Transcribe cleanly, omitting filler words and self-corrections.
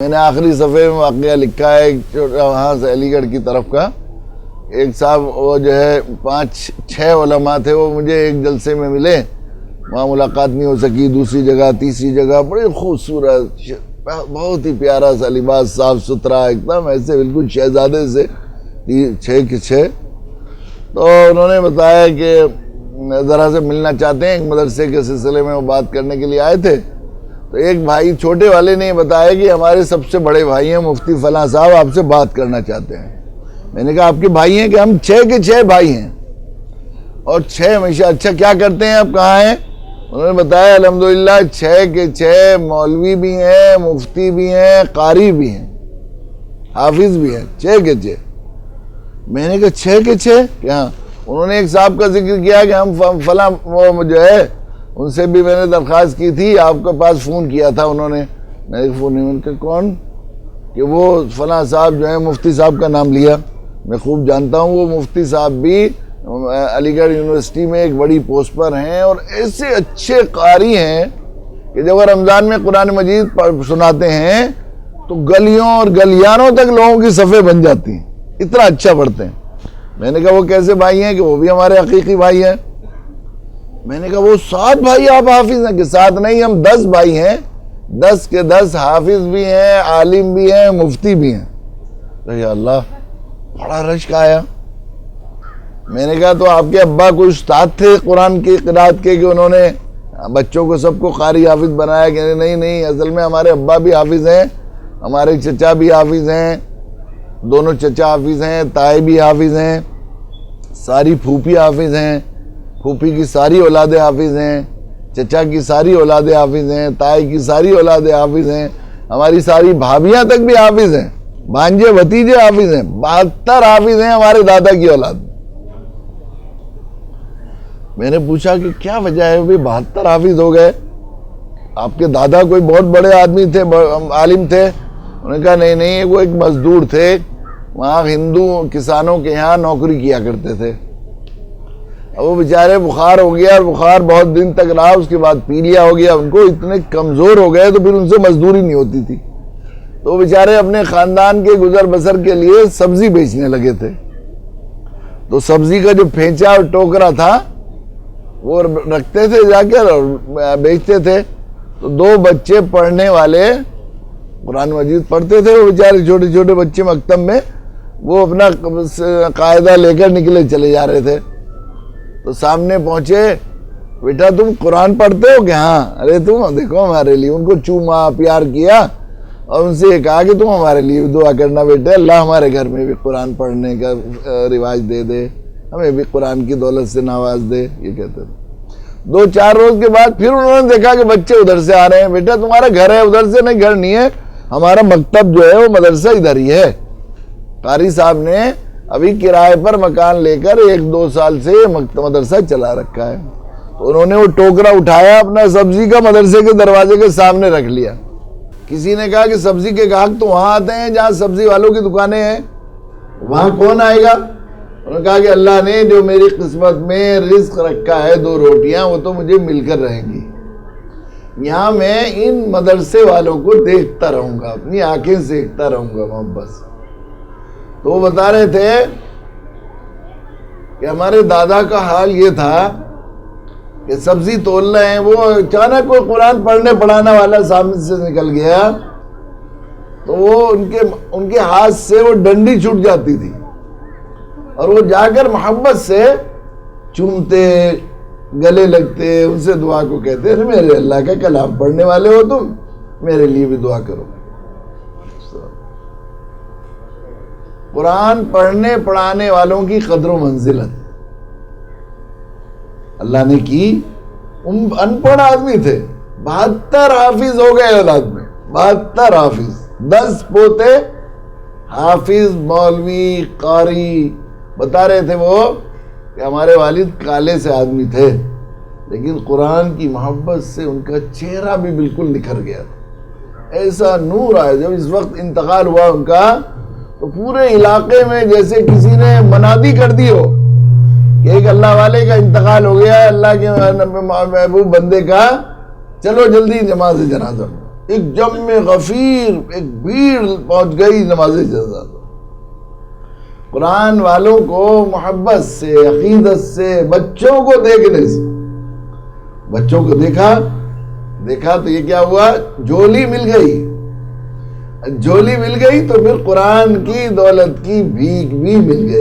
میں نے آخری صفحے میں واقعہ لکھا ہے ایک چھوٹا وہاں سے علی گڑھ کی طرف کا ایک صاحب وہ جو ہے 5-6 علماء تھے، وہ مجھے ایک جلسے میں ملے، وہاں ملاقات نہیں ہو سکی، دوسری جگہ تیسری جگہ بڑی خوبصورت بہت ہی پیارا سا لباس، صاف ستھرا ایک دم ایسے بالکل شہزادے سے 6 کے 6۔ تو انہوں نے بتایا کہ ذرا سے ملنا چاہتے ہیں، ایک مدرسے کے سلسلے میں وہ بات کرنے کے لیے آئے تھے۔ تو ایک بھائی چھوٹے والے نے بتایا کہ ہمارے سب سے بڑے بھائی ہیں مفتی فلاں صاحب، آپ سے بات کرنا چاہتے ہیں۔ میں نے کہا آپ کے بھائی ہیں کہ ہم 6 کے 6 بھائی ہیں، اور 6 ہمیشہ اچھا کیا کرتے ہیں، آپ کہاں ہیں؟ انہوں نے بتایا الحمدللہ 6 کے 6 مولوی بھی ہیں، مفتی بھی ہیں، قاری بھی ہیں، حافظ بھی ہیں، 6 کے 6۔ میں نے کہا 6 کے 6 کیا؟ انہوں نے ایک صاحب کا ذکر کیا کہ ہم فلاں وہ جو ہے ان سے بھی میں نے درخواست کی تھی، آپ کے پاس فون کیا تھا انہوں نے۔ میں نے فون نہیں، ان کا کون؟ کہ وہ فلاں صاحب جو ہے مفتی صاحب کا نام لیا، میں خوب جانتا ہوں، وہ مفتی صاحب بھی علی گڑھ یونیورسٹی میں ایک بڑی پوسٹ پر ہیں، اور ایسے اچھے قاری ہیں کہ جب رمضان میں قرآن مجید سناتے ہیں تو گلیوں اور گلیانوں تک لوگوں کی صفیں بن جاتی ہیں، اتنا اچھا پڑھتے ہیں۔ میں نے کہا وہ کیسے بھائی ہیں؟ کہ وہ بھی ہمارے حقیقی بھائی ہیں۔ میں نے کہا وہ 7 بھائی آپ حافظ ہیں؟ کہ 7 نہیں، ہم 10 بھائی ہیں، 10 کے 10 حافظ بھی ہیں، عالم بھی ہیں، مفتی بھی ہیں۔ تو یا اللہ بڑا رشک آیا۔ میں نے کہا تو آپ کے ابا کوئی استاد تھے قرآن کی قرات کے کہ انہوں نے بچوں کو سب کو قاری حافظ بنایا؟ کہ نہیں، اصل میں ہمارے ابا بھی حافظ ہیں، ہمارے چچا بھی حافظ ہیں، دونوں چچا حافظ ہیں، تائے بھی حافظ ہیں، ساری پھوپھی حافظ ہیں، پھوپھی کی ساری اولاد حافظ ہیں، چچا کی ساری اولاد حافظ ہیں، تائی کی ساری اولاد حافظ ہیں، ہماری ساری بھابیاں تک بھی حافظ ہیں، بھانجے بھتیجے حافظ ہیں، 72 حافظ ہیں ہمارے دادا کی اولاد۔ میں نے پوچھا کہ کیا وجہ ہے بھی 72 حافظ ہو گئے؟ آپ کے دادا کوئی بہت بڑے آدمی تھے، عالم تھے؟ انہوں نے کہا نہیں، وہ ایک مزدور تھے، وہاں ہندو کسانوں کے یہاں نوکری کیا کرتے تھے۔ وہ بیچارے بخار ہو گیا، اور بخار بہت دن تک رہا، اس کے بعد پیلیا ہو گیا، ان کو اتنے کمزور ہو گئے تو پھر ان سے مزدوری نہیں ہوتی تھی، تو وہ بیچارے اپنے خاندان کے گزر بسر کے لیے سبزی بیچنے لگے تھے۔ تو سبزی کا جو پھینچا اور ٹوکرا تھا وہ رکھتے تھے جا کر اور بیچتے تھے۔ تو 2 بچے پڑھنے والے قرآن مجید پڑھتے تھے، وہ بیچارے چھوٹے چھوٹے بچے مکتب میں، وہ اپنا قاعدہ لے کر نکلے چلے جا رہے تھے۔ تو سامنے پہنچے، بیٹا تم قرآن پڑھتے ہو؟ کہ ہاں۔ ارے تم دیکھو ہمارے لیے، ان کو چوما، پیار کیا، اور ان سے یہ کہا کہ تم ہمارے لیے بھی دعا کرنا بیٹے، اللہ ہمارے گھر میں بھی قرآن پڑھنے کا رواج دے دے، ہمیں بھی قرآن کی دولت سے نواز دے، یہ کہتے تھے۔ 2-4 روز کے بعد پھر انہوں نے دیکھا کہ بچے ادھر سے آ رہے ہیں۔ بیٹا تمہارا گھر ہے ادھر سے؟ نہیں، گھر نہیں ہے، ہمارا مکتب جو ہے وہ مدرسہ ادھر ہی ہے، قاری صاحب نے ابھی کرائے پر مکان لے کر 1-2 سال سے مدرسہ چلا رکھا ہے۔ تو انہوں نے وہ ٹوکرا اٹھایا، اپنا سبزی کا مدرسے کے دروازے کے سامنے رکھ لیا۔ کسی نے کہا کہ سبزی کے گاہک تو وہاں آتے ہیں جہاں سبزی والوں کی دکانیں ہیں، وہاں کون آئے گا؟ انہوں نے کہا کہ اللہ نے جو میری قسمت میں رزق رکھا ہے 2 روٹیاں، وہ تو مجھے مل کر رہیں گی، یہاں میں ان مدرسے والوں کو دیکھتا رہوں گا، اپنی آنکھیں سے دیکھتا رہوں گا محبت سے۔ تو وہ بتا رہے تھے کہ ہمارے دادا کا حال یہ تھا کہ سبزی تول رہے ہیں، وہ اچانک کوئی قرآن پڑھنے پڑھانا والا سامنے سے نکل گیا، تو وہ ان کے ہاتھ سے وہ ڈنڈی چھوٹ جاتی تھی، اور وہ جا کر محبت سے چومتے، گلے لگتے، ان سے دعا کو کہتے ہیں میرے اللہ کا کلام پڑھنے والے ہو تم، میرے لیے بھی دعا کرو۔ قرآن پڑھنے پڑھانے والوں کی قدر و منزلت اللہ نے کی۔ ان پڑھ آدمی تھے، 72 حافظ ہو گئے اولاد میں، 72 حافظ، 10 پوتے حافظ، مولوی، قاری۔ بتا رہے تھے وہ کہ ہمارے والد کالے سے آدمی تھے، لیکن قرآن کی محبت سے ان کا چہرہ بھی بالکل نکھر گیا تھا، ایسا نور آیا۔ جب اس وقت انتقال ہوا ان کا تو پورے علاقے میں جیسے کسی نے منادی کر دی ہو کہ ایک اللہ والے کا انتقال ہو گیا، اللہ کے محبوب بندے کا، چلو جلدی نماز جنازہ۔ ایک جم غفیر، ایک بھیڑ پہنچ گئی نماز جنازہ۔ قرآن والوں کو محبت سے، عقیدت سے، بچوں کو دیکھنے سے، بچوں کو دیکھا تو یہ کیا ہوا؟ جھولی مل گئی، جھولی مل گئی تو پھر قرآن کی دولت کی بھیک بھی مل گئی۔